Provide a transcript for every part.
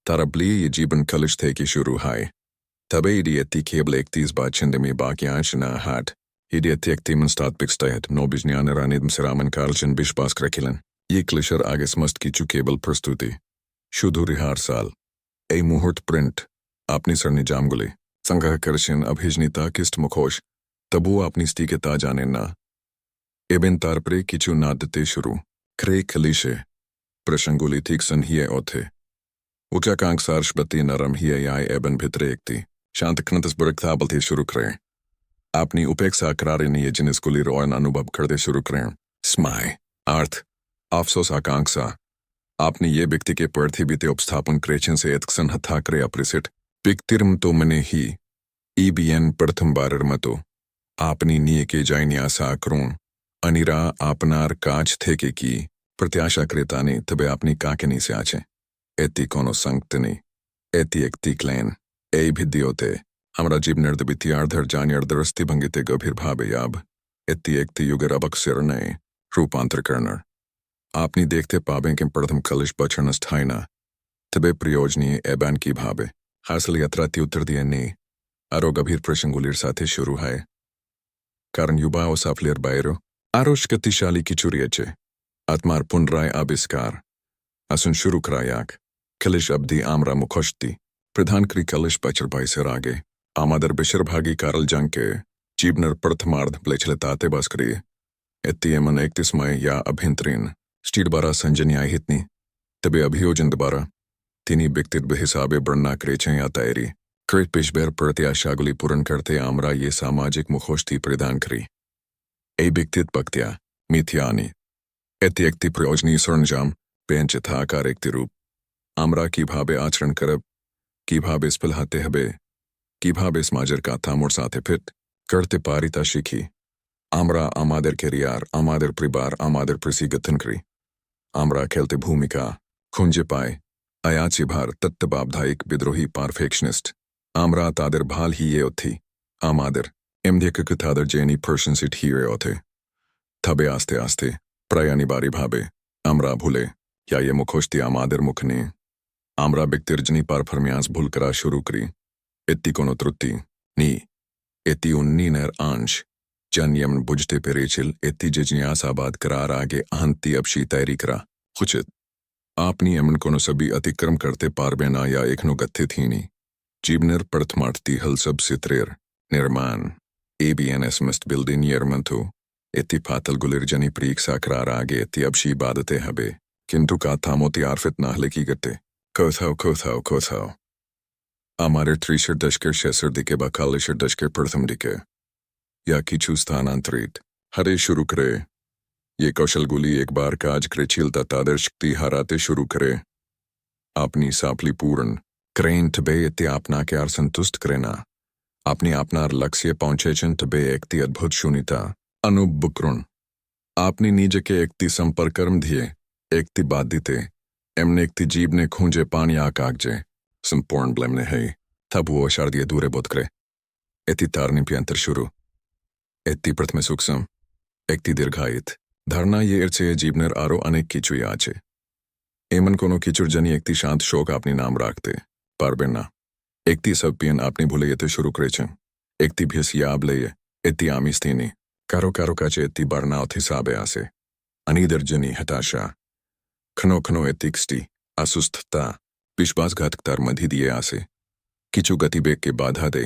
Tarabli Yejibin Kalishteki Shuruhai. Tabe idioti Kebel Ektis Bachindemi Bakianshina hat. Idioti Ektimen Statbikstayet Nobijnyan Ranidm Seraman Karlchen Bishbas Krekilen. Ye Klisher Ages Must Kichu Kebel Perstuti. Shudhuri Harsal. A Muhurt Print. Apni Sarni Jamguli. Sangha Karshin Abhijnita Kist Mukhosh. Tabu apni stike tajane na. Eben tarpre kichu nadte shuru. Kre kalishe. Prashanguli tiksan hiye othe. Ukja kanksar shbati naram hiye yai eben bhitre ekti. Shant knantas buraktabal shuru kre. Apni upeksa akrari niye jinis kuli royan anubab karde shuru kre. Smai. Arth. Afsos akanksa. आपने ये व्यक्ति के पर्थे बीते उपस्थापन क्रेचन से एतक्सन हथा करे अप्रिसिट पिक्तिरम तो मने ही ईबीएन प्रथम बारर मतो आपनी निये के जाइनी आशा क्रोण अनिरा आपनार काच थे के की प्रत्याशा क्रेताने तबे आपनी काकेनी से आचे एती कोनो संगतनी एती एकती क्लेन ए भिद्योते हमरा जीव निर्दबिति आर्धर जानियर दरस्ती भंगिते गभीर भावे याब एती एकती युगर अबक्सर नए रूपांतर करनर आपनी देखते पाबे के प्रथम कलिश बचन स्थायना तबे प्रयोजनीय एबान की भावे हासिल यात्रा ती उत्तर दिए ने आरो गभीर प्रसंगुलिर साथे शुरू है कारण युवा और साफलियर बायरो आरोश गतिशाली की चुरियचे आत्मार पुनराय आविष्कार असुन शुरू करायाक कलिश अब्दी आमरा मुखोश्ती प्रधान क्री कलिश बचर बाई से रागे आमादर बिशर भागी कारल जंग के जीवनर प्रथमार्ध प्लेचले ताते बस्करी एत्तीयमन 31 मई या अभिंतरीन स्टीड बारा संजन्याय हितनी तबे अभियोजन दोबारा तिनी व्यक्तित बेहिसाबे बढ़ना क्रेचें या तायरी क्रेट पेशबेर प्रत्याशागुली पूर्ण करते आमरा ये सामाजिक मुखोश्ती प्रदान करी ए व्यक्तित पक्त्या मिथ्यानी एति एकति प्रयोजनी सरंजाम पेंच था आकार एकति रूप आमरा की भावे आचरण करब की भावे स्पलहाते हबे की भावे समाजर का थामुर साथे फिट करते पारिता शिखी आमरा आमादर केरियार आमादर परिवार आमादर प्रसिगतन करी आमरा खेलते भूमिका खुंजे पाए अयाची भार तत्तबाबधायिक विद्रोही परफेक्शनिस्ट आमरा तादर भाल ही ये थी आमादर एमदेक कथादर जेनी पर्सन सिट ही थे थबे आस्ते आस्ते प्रयानी बारी भाबे आमरा भूले या ये मुखोश्ती आमादर मुखने आमरा बिक्तिर्जनी पार फरमियास भूल करा शुरू करी इत्ती कोनो त्रुटि नी इत्ती उन्नी नर आंश जन यमन बुझते पेरेचिल इत्ती जिज्ञास आबाद करार आगे अहंती अपशी तैरी करा खुचित आपनी यमन कोनो सभी अतिक्रम करते पारबेना या एकनो गत्थे थीनी जीवनर प्रथमार्थी हल सब सित्रेर निर्माण एबीएनएस मस्ट बिल्डिंग यरमंथु इत्ती फातल गुलिर जनी प्रीक्षा करार आगे इत्ती अपशी बादते हबे किंतु का थामोती आरफित नाहले की गट्टे कोथाओ आमारे त्रिशर दशकर शेसर दिके बकालिशर दशकर प्रथम दिके या किचु स्थानांतरित हरे शुरू करे ये कौशल गुली एक बार काज क्रेचिलता तादर्शक्ति हराते शुरू करे अपनी साफली पूर्ण क्रेन तबे इत्ते आपना के आर संतुष्ट करेना अपनी आपनार लक्ष्य पहुंचे चन तबे एकती अद्भुत शून्यता अनुबुक्रुण आपनी नीज के एकती संपर्कर्म धिये एकती बाधिते एमने एकती जीव ने खूंजे पानी आकागजे संपूर्ण ब्लेमने है तब वो शारदीय दूरे बोध करे एती तारनी प्यंतर शुरू एत्ती प्रथमे सूक्ष्म एकती दीर्घायित धारणा ये इर्चे जीवनर आरो अनेक किचु आचे एमन कोनो किचुर जनी एकती शांत शोक अपनी नाम राखते पारबेना एकती सब पियन अपनी भूले येते शुरू करेचन एकती भेस याब ले एत्ती आमिस्तीनी कारो काचे एत्ती बर्नाउत हिसाबे आसे अनीदर जनी हताशा खनो एत्तिक्स्टी असुस्थता विश्वासघातकतार मधी दिए आसे किचु गतिबेग के बाधा दे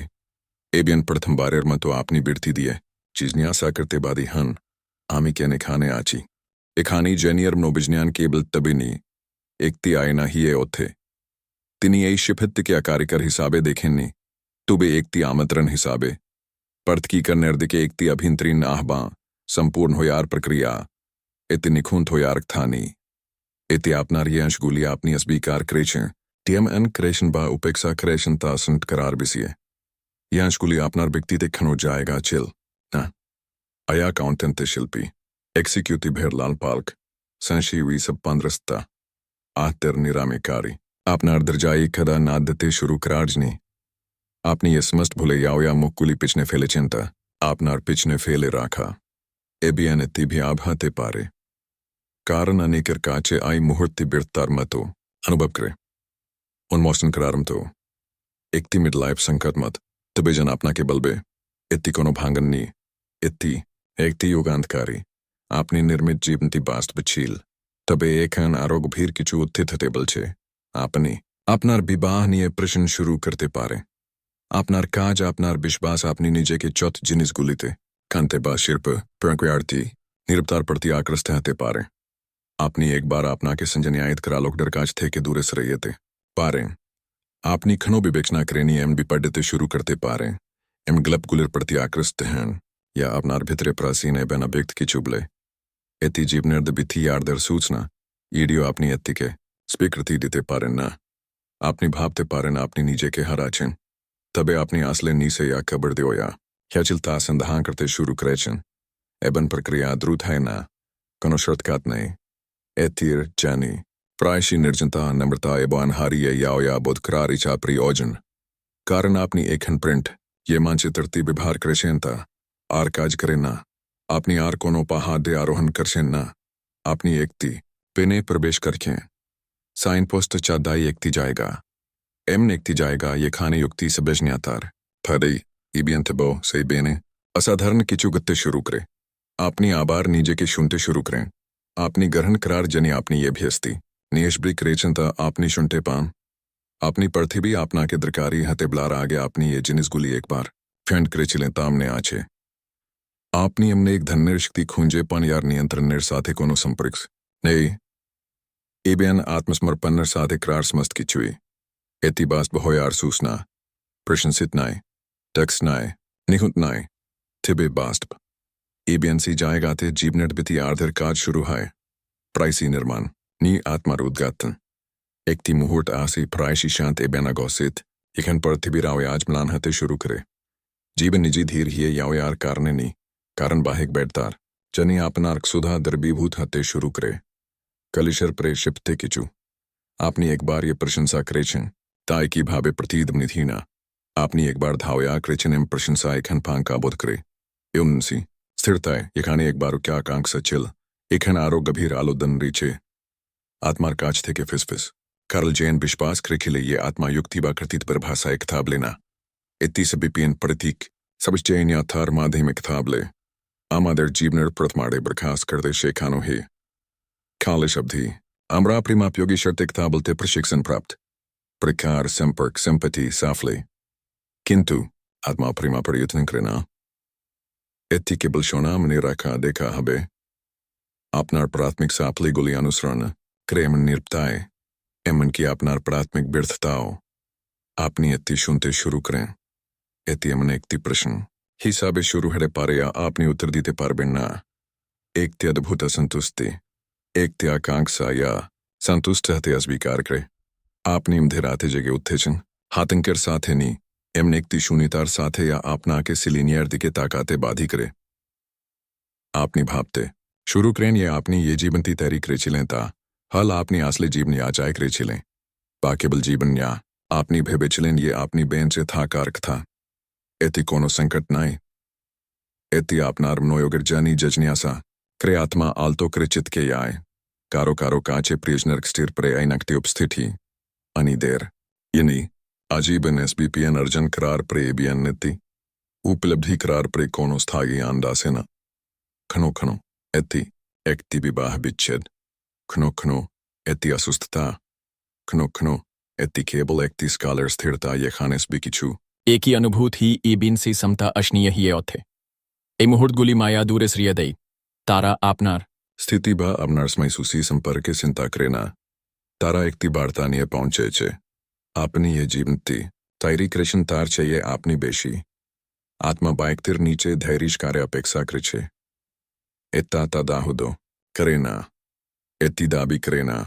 एबियन प्रथम बारेर मतो आपनी बिरती दिए चीजनी आशा करते बादी हन आमी के खाने आची एखानी जेनियर नोबिजन्यान केबल तबिनी एकती आयना ही ओथे तिनी यही शिफित के आकारिकर हिसाबे देखेन्नी तुबे एकती आमंत्रण हिसाबे पर्थ की कर निर्दिके एकती अभिंतरीन आहबा संपूर्ण होयार प्रक्रिया इति निखुंत होयार थानी इति आपनार ये अंशगुली अपनी अस्वीकार क्रेचें टीएमएन क्रेशन बा उपेक्षा क्रेशन तासंट करार बिसिए यह अंशगुली आपनार व्यक्ति देखनो जाएगा चिल ना अया अकाउंटेंट शिल्पी एक्सिक्यूटिव भेरलाल पाल्क संशीवी सब पंद्रस्ता आतर निरामिकारी आपनार दर्जाई कदा नादते शुरू करारजनी आपने ये समस्त भूले यावया मुक्कुली पिछने फेले चिंता आपनार पिछने फेले राखा एबियन इत्ती भी आभाते पारे कारण अनेकर काचे आई मुहूर्ति बिरतार मतो अनुभव करे উন্মোচন করার মতো একটি মিড লাইফ সংকটমত তবে যেন আপনাকে বলবে এটি কোনো ভাঙ্গন নেই, এটি একটি যুগান্তকারী আপনি নির্মিত জীবনটি বাস্তবশীল। তবে এখন আরো গভীর কিছু উত্থিত হতে বলছে। আপনি আপনার বিবাহ নিয়ে প্রশ্ন শুরু করতে পারে, আপনার কাজ, আপনার বিশ্বাস, আপনি নিজেকে ছোট জিনিসগুলিতে কানতে বা শিল্প প্রক্রিয়াটি নিরবতার প্রতি আকৃষ্ট হতে পারে। আপনি একবার আপনাকে संजन्यायित करा लोकडर काज थे के दूर से रहिए थे पारे आपनी खनो विवेचना करेनी एम भी पढ़ते शुरू करते पारे एम ग्लब गुलर प्रति आकृष्ट हैं या अपनार भितरे प्रासीन है बना व्यक्त की चुबले एति जीव निर्द बिथी यारदर सूचना ईडियो अपनी एति के स्वीकृति देते पारे ना अपनी भावते पारे ना अपनी नीचे के हराचन तबे अपनी आसले नीसे या खबर दो या चिलता संधान करते शुरू करेचन एबन प्रक्रिया द्रुत है ना कोनो शर्तकात नहीं एथिर जानी प्रायशी निर्जनता नम्रता एवं हारी या बोधकरारी चा प्रयोजन कारण अपनी एकन प्रिंट ये मानचित्रती विभार करेशेनता आर काज करेना अपनी आर कोनो पहाड़े आरोहण करशेना अपनी एकती पेने प्रवेश करके साइन पोस्ट चादाई एकती जाएगा एम एकती जाएगा ये खाने युक्ति सबजन्यातार फदई इबियंतबो सही बेने असाधारण किचु गत्ते शुरू करे अपनी आबार नीजे के शुनते शुरू करें आपनी ग्रहण करार जनी आपनी ये भेस्ती नियशब्री करेचनता आपनी शुनते पाम अपनी पृथ्वी आपना के दरकारी हते ब्लार आगे आपनी ये जिनिस गुली एक बार फेंड करे चिलें तामने आचे आपनी हमने एक धन्य शक्ति खूंजे पान यार नियंत्रण निर साथे कोनो संपर्क नहीं एबियन आत्मसमर्पण निर साथे करार समस्त की चुई एति बास्त बहो यार सूसना प्रशंसित नाय टक्स नाय निहुत नाय थिबे बास्त एबीएनसी जाएगा थे जीवनेट बिति आर्धर काज शुरू है प्राइसी निर्माण नी आत्मार उद्घाटन एकती मुहूर्त आसी प्रायशी शांत एबेना गौसित इखन पृथ्वी राव आज मलान हते शुरू करे जीवन निजी धीर ही याव यार कारणे नी कारण बाहिक बैठतार जनी आपनार सुधा दर्बीभूत हते शुरू करे कलिशर प्रे शिपते किचु आपनी एक बार ये प्रशंसा करेछन ताय की भावे प्रतीद निधीना आपनी एक बार धावया करेछन एम प्रशंसा इखन पांग का बोध करे युनसी स्थिरता है ये खाने एक बार क्या आकांक्षा चिल इखन आरो गभीर आलोदन रीचे आत्मार काज थे के फिसफिस कार्ल जैन विश्वास खिले ये आत्मा युक्ति बा कृतित पर भाषा एक किताब लेना इतनी सभी पियन प्रतीक सब जैन या थार माध्यमिक किताब ले आमादर जीवनर प्रथमाड़े बर्खास्त कर दे शेखानो है खाले शब्दी अमरा प्रेमापयोगी शर्त किताबलते प्रशिक्षण प्राप्त प्रकार संपर्क संपत्ति साफले किंतु आत्मा प्रेमा पर यत्न करना एति केवल शोनाम ने रखा देखा हबे अपनार प्राथमिक साफले गुली अनुसरण क्रेमन निरपताए एमन की अपनार प्राथमिक व्यर्थताओं आपनी एति सुनते शुरू करें एति एमन एकति प्रश्न हिसाबे शुरू हरे पारे या आपनी उत्तर दीते पारबे ना एक ते अद्भुत असंतुष्टि एक ते आकांक्षा या संतुष्ट हते अस्वीकार करे आपनी इमधेराते जगे उत्तेजन हाथंकर साथे नी एमने एकती शून्यतार साथे या आपना के सिलीनियर दिके ताकाते बाधी करे आपनी भापते शुरू करें ये आपनी ये जीवनती तैरी करे चिलें ता हल आपनी आसले जीवन या जाए करे चिलें बाकेबल जीवन या आपनी भेबे चिलें ये आपनी बेन से था कारक था एति कोनो संकट नाई एति आपनार मनोयोगर जानी जजन्यासा करे आत्मा आलतो करे चित के याय कारो कारो काचे प्रियजनर स्थिर परे ऐनक्ति उपस्थिति अनी देर यनी आजीवन एसबीपीएन अर्जन करार प्रे एबीएन निति उपलब्धि करार प्रे कोनो स्थायी आंदासेना खनो खनो एति एकति विवाह विच्छेद खनो खनो एति असुस्थता खनो खनो एति केवल एकति स्कॉलर स्थिरता ये खानेस बिकिचु एक ही अनुभूत ही एबिन से समता अशनीय ही थे ए मुहूर्त गुली माया दूर श्रियदई तारा आपनार स्थिति बा अपनार स्मैसूसी संपर्क चिंता करेना तारा एकति बार्तानिय पहुंचे चे आपनी ये जीवनती तैरी कृष्ण तार चाहिए आपनी बेशी आत्मा बाइकतिर नीचे धैर्य कार्य अपेक्षा कृचे इत्ता दाहुदो करेना एति दाबी करेना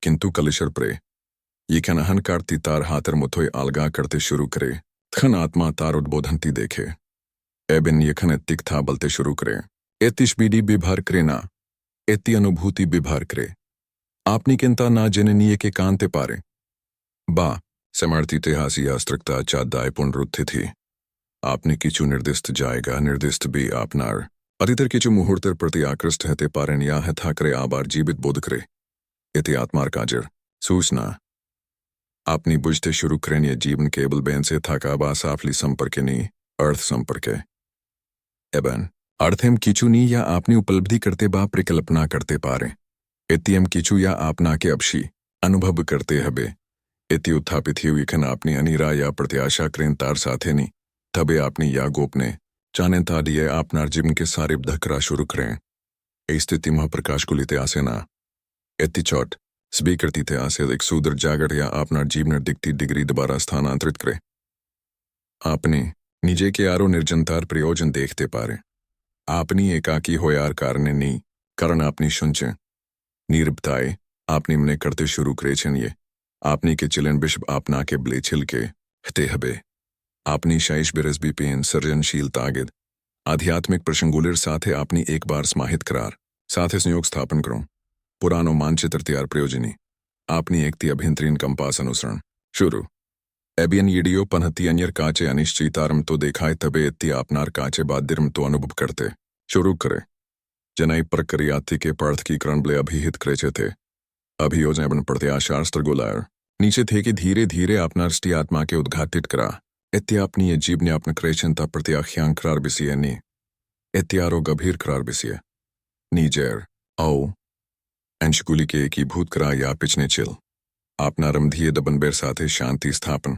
किंतु कलिशर प्रे ये कनहन कार्ती तार हाथर मुथोय आलगा करते शुरू करे खन आत्मा तार उद्बोधनती देखे एबिन ये खन एतिक था बलते शुरू करे एतिश बीडी बिभार करेना एति अनुभूति बिभार करे आपनी किंता ना जननीय के कांते पारे बा समर्थी इतिहासी आस्त्रकता चादाय पुनरुत्थि थी आपने किचु निर्दिष्ट जाएगा निर्दिष्ट भी आपनार अतितर किचु मुहूर्तर प्रति आकृष्ट हते पारेन या हथा करे आबार जीवित बोध करे इति आत्मार काजर सूचना आपनी बुझते शुरू करें ये जीवन केवल बेन से थाका बास आफली संपर्क नहीं अर्थ संपर्क है एबन अर्थम किचु नहीं या आपनी उपलब्धि करते बा परिकल्पना करते पारे एतियम किचु या आपना के अपशी अनुभव करते हबे एति उत्थापित हुई खन आपनी अनिरा या प्रत्याशा करें तार साथे नहीं तबे आपनी या गोपने चाने तादिये आपनार जीवन के सारे धकरा शुरू करें ए स्थिति में प्रकाश को लेते आसे ना एति चौट स्बी करती थे आसे एक सुदर जागट या आपनार जीवन दिखती डिग्री दोबारा स्थानांतरित करे आपने निजे के आरो निर्जनतार प्रयोजन देखते पारे आपनी एकाकी हो यार कारणे नहीं कारण आपनी शुंचे नीरबताए आपनी मने करते शुरू करे ये आपनी के चिलन बिशप आपना के ब्ले छिल के हते हबे आपनी शाइश बिरसबी पेन सर्जनशील तागिद आध्यात्मिक प्रसंगुलर साथे आपनी एक बार समाहित करार साथे संयोग स्थापन करो पुरानो मानचित्र तैयार प्रयोजनी आपनी एकती अभिंतरीन कंपास अनुसरण शुरू एबियन यडियो पनहती अन्यर काचे अनिश्चितारम तो देखाए तबे इत्ती आपनार काचे बादिरम तो अनुभव करते शुरू करे जनाई प्रक्रियाति के पार्थकीकरण ब्ले अभिहित क्रेचे थे अभियोजन बन प्रत्याशास्त्र गोलायर नीचे थे कि धीरे धीरे आपनार स्टी आत्मा के उद्घाटित करा इत्ती आपनी ये जीव ने अपना क्रेचनता प्रत्याख्यांग करार बिसिये नी इत्यारो गंभीर करार बिसिये नीजेर औ अंशकुली के एकीभूत करा या पिछने चिल आपना रमधीय दबनबेर साथे शांति स्थापन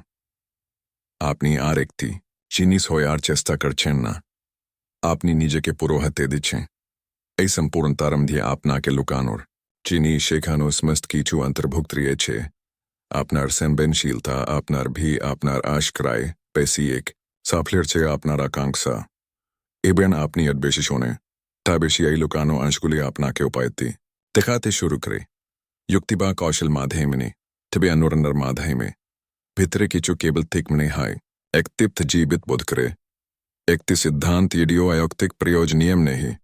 आपनी आरेक्ति चीनीस होयार चेष्टा कर छेन्ना आपनी निजे के पुरोहते दिछे ऐ संपूर्णता रमधीय आपना के लुकानोर चीनी शेखानो समस्त कीचु अंतर्भुक्त रिये छे आपनार संवेदनशीलता आपनार भी आपनार आशक्राय पैसी एक साफलेर छे आपनार आकांक्षा एबेन आपनी अदबेशिशोने ताबेशी आई लुकानो अंशकुली आपना के उपायती दिखाते शुरू करे युक्तिबा कौशल माधे में तबे अनुरंदर माधे में भितरे किचु केवल थिक मने हाय एक तिप्त जीवित बोध करे एक ति सिद्धांत यडियो आयोक्तिक प्रयोजनियम नहीं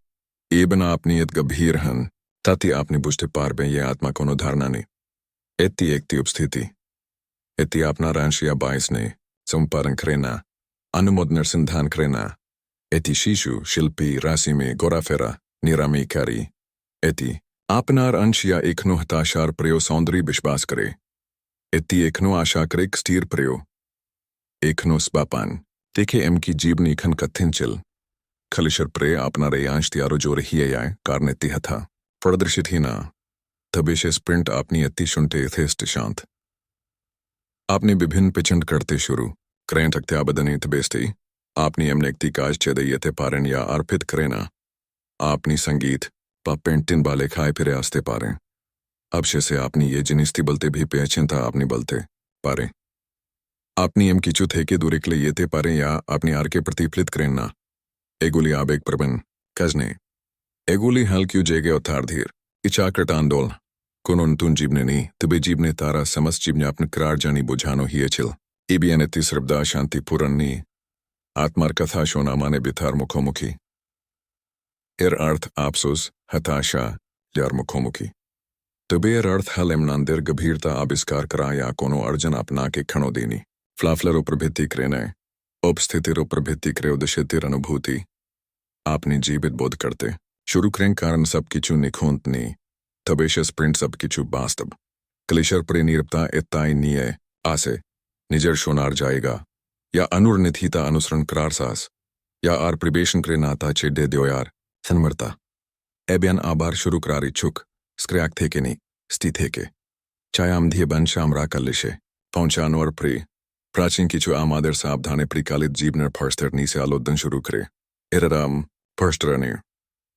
एबन आपनी यत गंभीर हन ताति आपने बुझते पार बे ये आत्मा कोनो धारणा नहीं एति एकति उपस्थिति एति आपना रांश या बाइस ने संपारण करेना अनुमोद नरसिंधान करेना एति शिशु शिल्पी राशि में गोराफेरा निरामी कारी एति आपनार अंश या एकनो हताशार प्रयो सौंदर्य विश्वास करे एति एकनो आशा करे स्टीर प्रयो एकनो स्बापान देखे एम की जीवनी खन कथिन चिल खलिशर प्रे आपना रेयांश त्यारो जो रही है कारने तिहथा प्रदर्शित ही ना तबेशे स्प्रिंट आपनी अति शुंटे यथेष्ट शांत आपने विभिन्न पिचंड करते शुरू करें थकत्या बदने तबेस्ते आपनी एमनेक्ति काज चेदयते पारन या अर्पित करेना आपनी संगीत पेंटिन बाले खाए फिरे आस्ते पारे अबशे से आपनी ये जिनिस्ती बलते भी पेचन था आपनी बलते पारे आपनी एम किचु थे के दूरे के लिए ये थे पारे या अपनी आर के प्रतिफलित करें ना एगुली आबेग प्रबन कजने एगुली हल क्यों जेगे उतार धीर इचाकट आंदोल कुन तुन जीवने नहीं तबे जीवने तारा समस्त जीवने अपने करार जानी बुझानो ही चिल इबियन इति श्रद्धा शांति पूरन नी आत्मार कथा शोना माने बिथार मुखोमुखी एर अर्थ आपसोस हताशा यार मुखोमुखी तबे एर अर्थ हल एमनांदेर गंभीरता आविष्कार करा या कोनो अर्जन अपना के खणो देनी फ्लाफलर प्रभृति क्रेने उपस्थितिर प्रभृति क्रे उदशितिर अनुभूति आपने जीवित बोध करते शुरू करें कारण सब किचु निखोंत नी तबेशस प्रिंट सब किचु वास्तव क्लेशर प्रे निरपता इत्ताई निये आसे निजर शोनार जाएगा या अनुरनिथिता अनुसरण करार सास या आर प्रवेशन करे नाता चेडे द्योयार सनमरता एबियन आबार शुरू करार इच्छुक स्क्रैक थे के नहीं स्थित थे के चायामधिय बन शामरा कलिशे पहुंचानवर प्रे प्राचीन किचु आमादर सावधाने प्रिकालित जीवनर फर्स्टरनी से आलोदन शुरू करे एरराम फर्स्टरने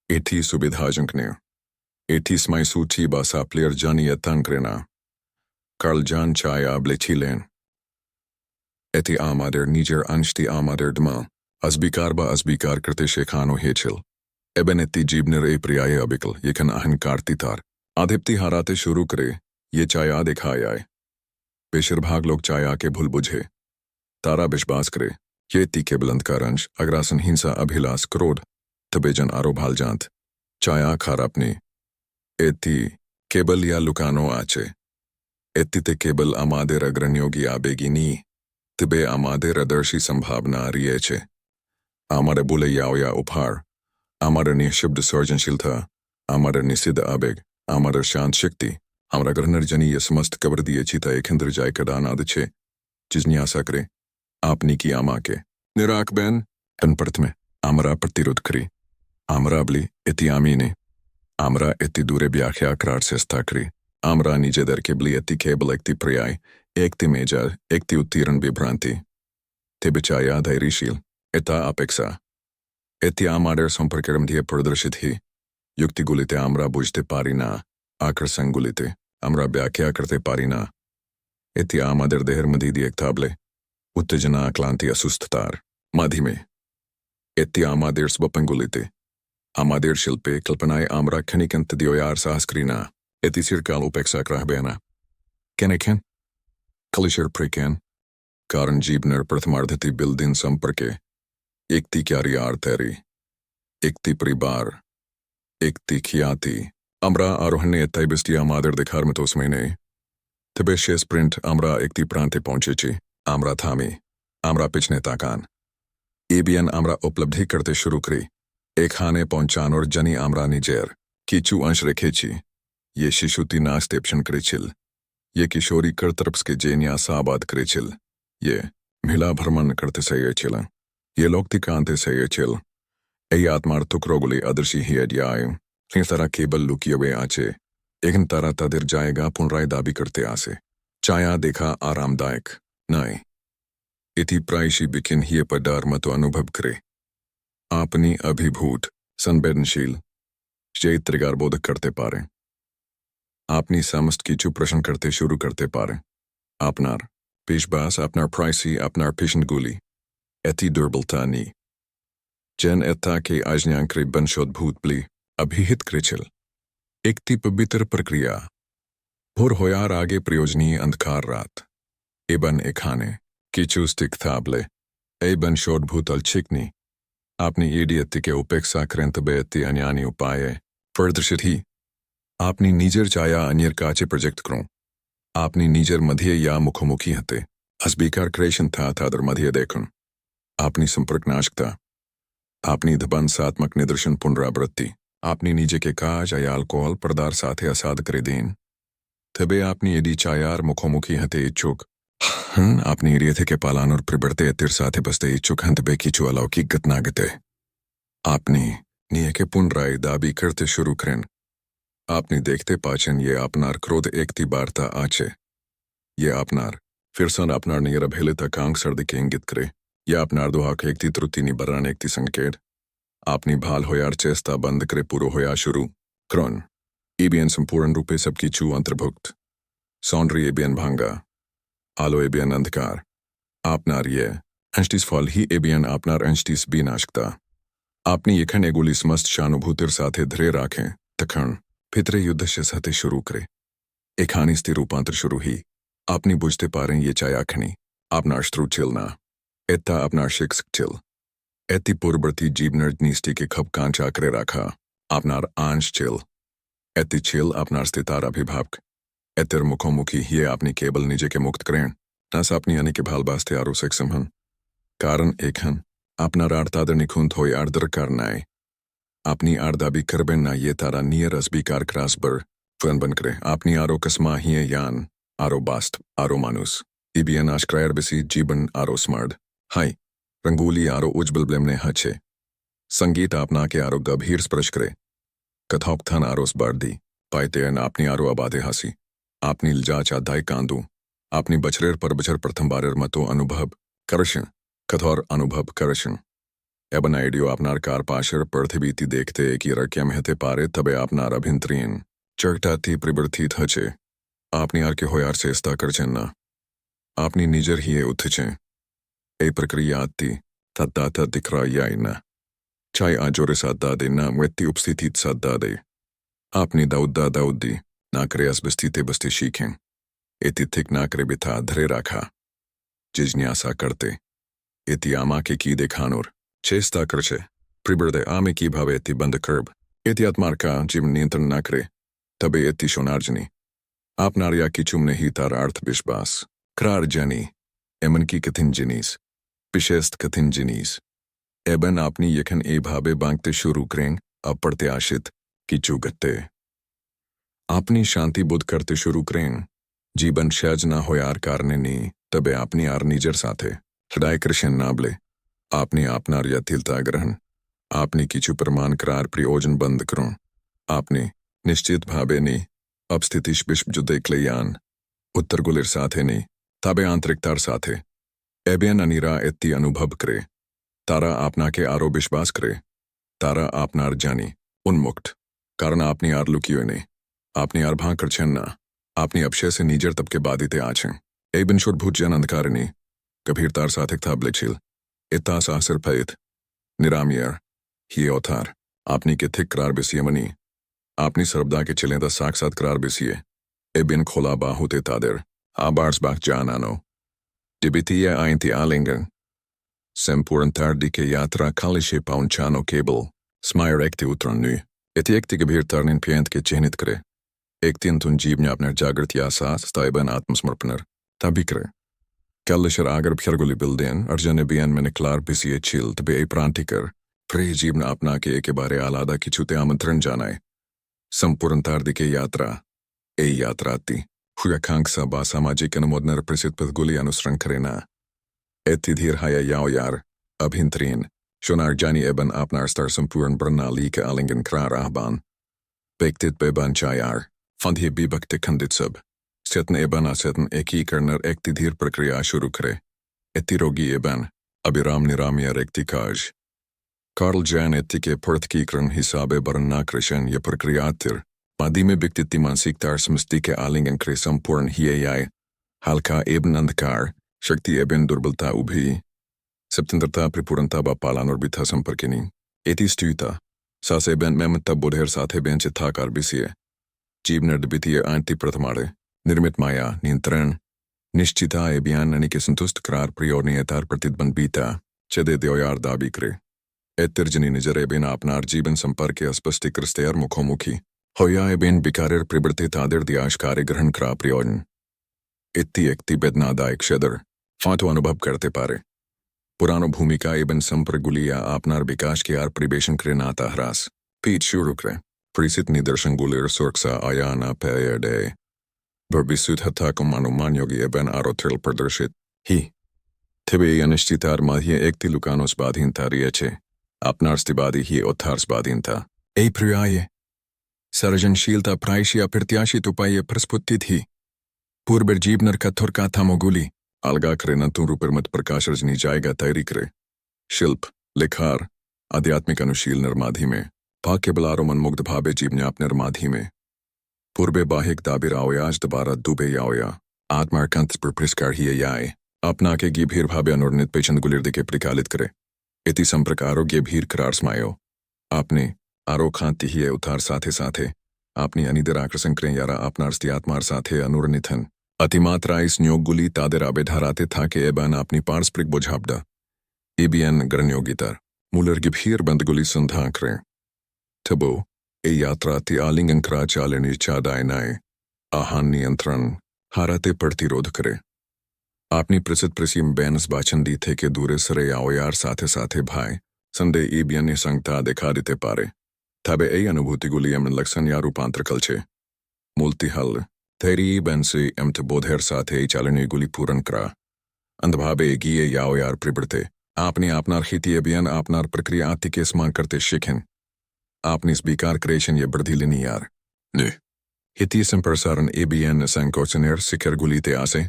एथी सुविधाजंकने एथी स्माई सूची बासा प्लेयर जानी यतंक्रेना कार्ल जान चाया ब्लेचिलेन एथी आमादर नीजर अंशती आमादर दमा अस्बिकार बा अस्बिकार करते शेखानो हेचिल एबेनेती जीवनर ए प्रियाय अबिकल येखन अहंकार तितार आधिप्ति हाराते शुरू करे ये चाया दिखाए आए बेशिरभाग लोग चाया के भूल बुझे तारा विश्वास करे ये तीखे बुलंद का रंश अग्रासन हिंसा अभिलाष क्रोध तबेजन आरो भाल जांत चाया खार अपनी एती केबल या लुकानो आचे एती ते केबल अमादेर अग्रण्योगी आबेगिनी तबे अमादेर अदर्शी संभावना रिये छे आमारे बुले याओ या उपहार आमारे निशब्द सर्जनशीलता आमारे निषिद्ध आबेग आमारे शांत शक्ति हमरा ग्रहणर जनी ये समस्त कबर दिए चीता एखेंद्र जाय कदान आद छे जिसनी आशा करे आपनी की आमा के निराक बैन अनपर्थ में आमरा प्रतिरोध करी आमरा अबली इति आमीने आमरा इति दूरे व्याख्या करार से करी आमरा नीचे दर के बली इति केबल एकति पर्याय एकति मेजा एकति उत्तीर्ण विभ्रांति ते बिचाया धैर्यशील इता अपेक्षा इति आमाडर संपर्करम दिए प्रदर्शित ही युक्ति गुलिते आमरा बुझते पारी ना आकर्षण गुलिते आमरा व्याख्या करते पारी ना इति आमादर देहर मदीदी एक थाबले उत्तेजना क्लांति असुस्थतार माधी में इति आमादेर स्वपंगुलिते आमादेर शिल्पे कल्पनाए आमरा खनिकंत दियोयार साहस्क्रीना इति सिरकाल उपेक्षा क्राहबेना केनेखेन कलिशर प्रिकेन कारण जीवनर प्रथमार्धति बिल्दिन संपर्के एकति क्यारी आर्तेरी एकति परिवार एकति खियाती आमरा आरोहने इत्ताई बिस्टी आमादर दिखार में तोस महीने तबेशे स्प्रिंट आमरा एकति प्रांते पहुंचेची आमरा थामी आमरा पिछने ताकान एबियन आमरा उपलब्धि करते शुरू करी एक हाने पहुंचान और जनी आमरा निजेर कीचू अंश रेखेची ये शिशुति नास्तेप्शन करेचिल ये किशोरी करतरप्स के जेनिया साबाद करेचिल ये मिला भ्रमण करते सही चिल ये लोकति कांते सही चिल ए आत्मार तुकरोगुली अदर्शी ही अडियाय फिर तरह केबल लुकियवे आचे एक तरह तदिर जाएगा पुनराय दाबी करते आसे चाया देखा आरामदायक नाय इति प्रायशी बिकिन ही पदार मतो अनुभव करे आपनी अभिभूत संवेदनशील चैत्रिकार बोधक करते पारे आपनी समस्त कीचु प्रश्न करते शुरू करते पारे आपनार पेशबास आपनार प्राइसी आपनार पेशेंट गुली एति दुर्बलता नी जन एता के आज्ञांक्रे बंशोद्भूत प्ली अभिहित कृचिल एकति पवित्र प्रक्रिया भोर होयार आगे प्रयोजनीय अंधकार रात एबन एखाने कीचु स्टिक थाबले एबन शोधभूत अलचिकनी आपनी ईडियति के उपेक्षा क्रंत बेति अन्यानी उपाय प्रदर्शित ही आपनी नीजर चाया अन्यर काचे प्रोजेक्ट करो आपनी नीजर मध्य या मुखोमुखी हते अस्बीकार क्रेशन था थादर मध्य देखुन आपनी संपर्क नाशकता आपनी धबंसात्मक निदर्शन पुनरावृत्ति आपनी नीचे के काज या अल्कोहल पदार्थ साथे असाध करे देन तबे आपनी एडी चायार मुखोमुखी हते इच्छुक आपनी एरिया थे के पालान और प्रबड़ते तिर साथे बसते इच्छुक हंत बे कीचु अलौकिक गतनागते आपनी निये के पुनराय दाबी करते शुरू करें आपनी देखते पाचन ये आपनार क्रोध एकति बार्ता आचे ये आपनार फिर सन आपनार नियर अभेले तक आंख सर्द के इंगित करे ये आपनार दुहाक एकति त्रुति निबरान एकति संकेत आपनी भाल होयार चेष्टा बंद करे पूरो होया शुरू क्रोन एबियन संपूर्ण रूपे सबकी चू अंतर्भुक्त सौंदर्य एबियन भांगा आलो एबियन अंधकार आपनार ये अंशटिस फल ही एबियन आपनार अंशटिस बीनाशकता आपनी यखन एगुली समस्त शानुभूतिर साथे धरे राखें तखण फितरे युद्ध से साथे शुरू करे एखानी स्थिर रूपांतर शुरू ही आपनी बुझते पारें ये चायाखनी आपनार श्रु चिलना एत्ता आपनार शिक्षक चिल एति पूर्ववर्ती जीवनर नीस्टी के खप कांचा करे राखा आपनार आंश चिल एति चिल आपनार स्थितार अभिभावक एतर मुखोमुखी ही आपनी केबल निजे के मुक्त करें नस अपनी यानी के भाल बास्ते आरो सेक समहन कारण एकहन आपनार आर्तादर निखुंत होय आर्दर करनाय अपनी आर्दाबी करबेन ना ये तारा नियर अस्बीकार क्रासबर फन बन करे अपनी आरो कसमा ही यान आरो बास्ट आरो मानुस इबियन आश्क्रयर बिसी जीवन आरो स्मर्ड हाय रंगोली आरो उज्जवल ब्लेमने हचे संगीत आपना के आरो गंभीर स्पर्श करे कथौक थन आरोस बार्दी पाइते न अपनी आरो आबादे हसी आपनी लजा चादाई कांदू आपनी बछरेर पर बछर प्रथम बारेर मतो अनुभव करशन कथौर अनुभव करशन एबन आइडियो आपनार कार पाशर पृथ्वीति देखते कि रक्या महते पारे तबे आपनार अभिंत्रीन चरटाती प्रवृत्तित हचे आपनी आर के होयार चेष्टा करचेन्ना आपनी निजर ही उथचे ए प्रक्रिया आती तद्दाता दिखरा याइना चाय आजोरे साद्दा देना वेत्ती उपस्थितित साद्दा दे आपनी दाउद्दा दाउद्दी नाकरे असबस्तीते बस्ते शीखें एति थिक नाकरे बिथा धरे राखा जिज्ञासा करते एति आमा के की देखानोर चेष्टा करचे प्रिबर्दे आमे की भावे एति बंद कर्ब एति आत्मार का जीवन नियंत्रण ना करे तबे एति शोनार्जनी आप नारिया की चुमने ही तार अर्थ विश्वास क्रार जनी एमन की कथिन जिनीस पिशेस्त कथिन जिनीस एबन आपनी यखन ए भावे बांगते शुरू करें अप्रत्याशित की चुगते আপনি শান্তিবোধ করতে শুরু করেন জীবন সহজ না হওয়ার কারণে নেই তবে আপনি আর নিজের সাথে হৃদয় কৃষ্ণ না বলে আপনি আপনার यथिलता গ্রহণ আপনি কিছু প্রমাণ করার প্রয়োজন বন্ধ করুন আপনি নিশ্চিত ভাবে নেই অবস্থিতিশ বিশ্ব जो দেখলে यान উত্তরগুলির সাথে নেই তবে আন্তরিকতার সাথে এবেন আনিরা এতি অনুভব করে তারা আপনাকে আরও বিশ্বাস করে তারা আপনার জানি উন্মুক্ত কারণ আপনি আর লুকিয়ে নেই আপনি আর ভাঁ করছেন না আপনি অবশ্যই से নিজের তবকে বাদিতে আছেন এই বিনশুদ্ভূত জন अंधकारणी गंभीरतार साथिक था ब्लेचिल इतना सासर पैत निरामियर ही अवतार आपनी के थिक करार बेसिए मनी आपनी सर्वदा के चलें दा साक्षात करार बेसिए ए बिन खोला बाहुते तादर आबार्स बाक जानानो डिबितिया आइंती आलिंगन संपूर्ण तारडी के यात्रा खालिशे पाउंचानो cable स्मायर एकति उतरण nu eti ekti gabhirtarnin pient के चिन्हित करे एक दिन तुन जीवने अपने जागृत या सास स्ताइबन आत्मसमर्पणर तभी करे Kallischer agar pjerguli bilden arjane bian mene klar bisiye chil tbe ei prantikar pre जीवन अपना के बारे आलादा की छुते आमंत्रण जानाए संपूर्णतार दिके यात्रा ए यात्राती हुया खांक्सा बा सामाजिक अनुमोदनर प्रसिद्ध पदगुली अनुसरण करेना एति धीर हाया याओ यार अभिंत्रीन शोनार जानी एबन अपनार स्तर संपूर्ण प्रणाली के आलिंगन कrar ahban bektit beban chayar फंधी बीबकते खंडित सब सेतन एबन आसेतन एकीकरणर एकति धीर प्रक्रिया शुरू करे एतिरोगी एबन अभिराम निरामियर एकति काज कार्ल जैन एति के पुर्तकीकरण हिसाबे बरन्ना कृष्ण ये प्रक्रिया तिर मादी में बिकती मानसिकतार समस्ती के आलिंगन करे संपूर्ण ही आय हल्का एबन अंधकार शक्ति एबन दुर्बलता उभी स्वतंत्रता परिपूर्णता बा पालन और बिथा संपर्किनी एति स्ट्यूता सासे बेन मेमता बोधेर साथे बेन चित्थाकार बिसिए जीवनर द्वितीय आंटी प्रथमाड़े निर्मित माया नियंत्रण निश्चिता एबियान ननी के संतुष्ट करार प्रयोजनीयतार प्रतिबंध बीता चदे देवयार दाबी करे एतिर्जनी निजर एबेन अपनार जीवन संपर्क के अस्पष्टीकृतयर मुखोमुखी होया एबेन बिकारेर प्रवृत्ति तादेर दियाश कार्य ग्रहण करा प्रयोजन इत्ती एकति वेदनादायक शेदर फांतो अनुभव करते पारे पुरानो भूमिका एबन संप्रगुलिया अपनार विकास के आर परिवेशन करे नाता हरास पीठ शुरू करे प्रीसित निदर्शन गुलिर सुरक्षा Ayana पेयडे Verbisut hatakum anumanyogi eben arotril प्रदर्शित ही थिबे अनिश्चितार माहिए एकति लुकानोस बाधीन तारियचे अपनार स्तिबादी ही ओथार्स बाधीन था ए प्रियाये सर्जनशीलता प्रायशिया प्रत्याशित उपाय प्रस्फुटित ही पूर्वर जीवनर कथोर का था मोगुली अलगा करे नतु रूपर मत प्रकाश रजनी जाएगा तैयारी करे शिल्प लिखार आध्यात्मिक अनुशील निर्माधि में भाग्य बलारो मनमुग्ध भावे जीवन्याप निर्माधि में पूर्वे बाहिक दाबिर आओयाज दोबारा दुबे याओया आत्मार कंत पर प्रिस्कार ही याए अपना के गिभीर भावे अनुर्नित पेचन गुलिर दिके प्रकालित करे इति संप्रकारो गिभीर करार स्मायो आपने आरो खांति ही उतार साथे साथे आपनी अनिदर आकर्षण करें यारा अपनार स्थियात्मार साथे अनुर्निथन अतिमात्रा इस न्योग गुली तादेर आबे धाराते था के एबान अपनी पारस्परिक बोझापडा एबियन ग्रहणयोगितार मूलर गिभीर बंद गुली संधा करें तबो ए यात्रा ती आलिंगन करा चालनी चादायनाए आहान नियंत्रण हाराते प्रतिरोध करे आपनी प्रसिद्ध प्रसीम बैनस बाचंदी थे के दूरे सरे आओ यार साथे साथे भाई संदे ईबियन संगता दिखा देते पारे तबे ए अनुभूति गुली एमन लक्षण या रूपांतर कलचे मूलती हल थेरी बैनसे एमते बोधेर साथे चालनी गुली पूरन करा अंधभावे गिये याओ यार प्रवृत्ते आपने आपनार खिती एबियन आपनार प्रक्रिया आती के स्मान करते शिखें आपने स्वीकार क्रेशन ये बढ़ी लेनी यार ने हिती संप्रसारण एबियन संकोचनेर सिकर गुलीते आसे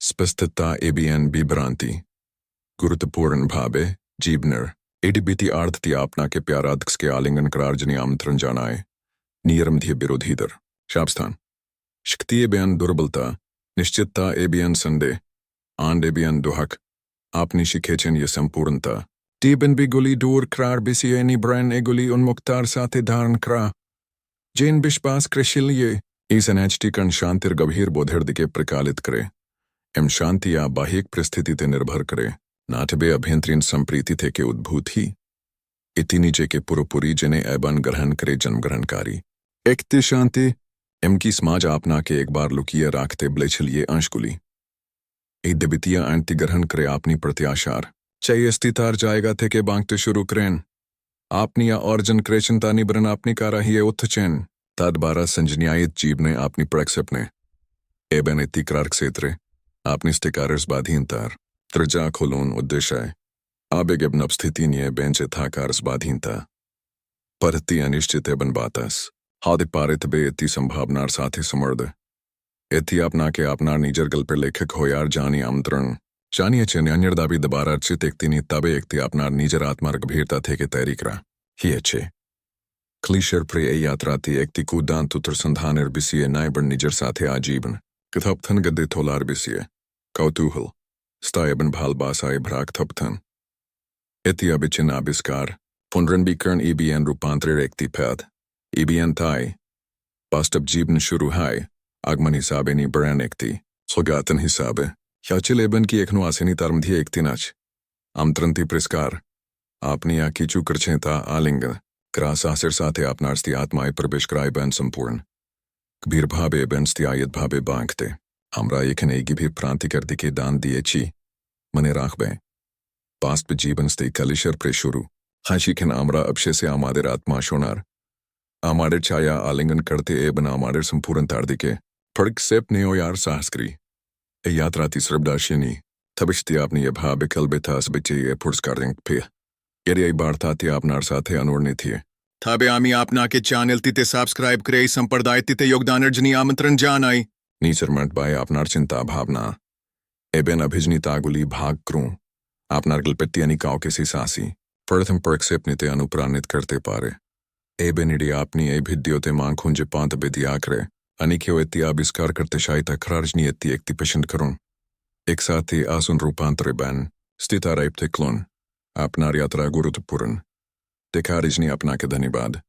स्पष्टता एबियन बिभ्रांति गुरुत्वपूर्ण भावे जीवनर एडिबिति आर्थति आपना के प्याराधक्स के आलिंगन करार जनी आमंत्रण जानाए नियरमध्य विरोधीदर शापस्थान शक्ति एबियन दुर्बलता निश्चितता एबियन संडे आंड एबियन दुहक आपनी शिखेचन ये संपूर्णता टीबन भी गुली दूर करार बिसियनी ब्रैन ए गुली उन्मुक्तार साथे धारण करा जैन विश्वास कृशिल ये इस एनएचटी कण शांतिर गंभीर बोधेर दिके प्रकालित करे एम शांति या बाहिक परिस्थिति ते निर्भर करे नाटबे अभ्यंतरीन संप्रीति थे के उद्भूत ही इति नीचे के पुरोपुरी जने एबन ग्रहण करे जन्म ग्रहणकारी एकति शांति एम की समाज आपना के एक बार लुकिए राखते ब्लेछलिए अंशकुली एक दिबितिया अंति ग्रहण करे आपनी प्रत्याशार चाहिए स्थितार जाएगा थे के बांगते शुरू करें आपनी या अर्जन क्रेशन तानी ब्रन आपनी कारा ही उथ चैन Tadbara sanjniayet jeebne apni praksepne. Eben etikrar ksetre. Apni stikars badhintar. Trja kholon uddeshay. Abeg ebn absthitinie benche thakars badhinta. Parti अनिश्चित बनबातस हादे पारित बे इति संभावनार साथे समर्द इति अपना के अपना नीजर गल पर लेखक हो यार जानी आमंत्रण जानिए चेन्यान्यर दाबी दबारा अर्चित एकतिनी तबे एकति अपना नीजर आत्मार गंभीरता थे के तैयारी करा ही अच्छे क्लीशर प्रे ए यात्रा थी एकति कूदान तुत्र संधानर बिसिए नायबन नीजर साथे आजीवन कथपथन गद्दे थोलार बिसिए कौतूहल स्तायबन भाल बासाए भ्राक थपथन इति अबिचिन आविष्कार पुनरनबीकरण EBN रूपांतरित एकति पद EBN थाई वास्तव जीवन शुरू हाय आगमन हिसाबे नी बरन एकति स्वगातन हिसाबे याचिलेबन की एकनो आसेनी तारमधी एकति नाच आमंत्रणती प्रस्कार आपनी या कीचू करछेता आलिंगन क्रास आसर साथे आपनार्स्ती आत्माए प्रवेश कराय बन संपूर्ण कबीर भाबे बेंस्ती आयत भाबे बांगते हमरा एखन एगी भी प्रांति कर दिके दान दिए छी मने राखबे पास्ट जीवन स्ते कलिशर प्रे शुरू हाशिखन आमरा अबशे से आमादेर आत्मा शोनार आमाडेर छाया आलिंगन करते एबन आमाडेर संपूर्ण तार्दिके फड़क सेप नेओ यार साहस्क्री ए यात्रा ती श्रबदाशिनी तबिश्ती आपने ये भाबे कलबे थास बच्चे ये पुरस्कार देंग पे ये बार्ता ती आपनार साथे अनुरनी थी थाबे आमी आपना के चैनल तीते सब्सक्राइब करे संप्रदाय तीते योगदान अर्जनी आमंत्रण जान आई नीचर मट बाय आपनार चिंता भावना एबेन अभिजनी तागुली भाग क्रू आपनार गलपेट्टी अनिकाओ के सी सासी प्रथम परक्षेपनीते अनुप्राणित करते पारे एबेनिडी आपनी ए भिद्योते मांग खुंजे पांत बेदियाकरे अनिक्यो एति आविष्कार करते शायता खराजनी एति एकति पसंद करूं एक साथ ही आसुन रूपांतरे बैन स्थिता राइपते क्लोन आपनार यात्रा गुरुत्वपूर्ण देखा रिजनी अपना के धन्यवाद।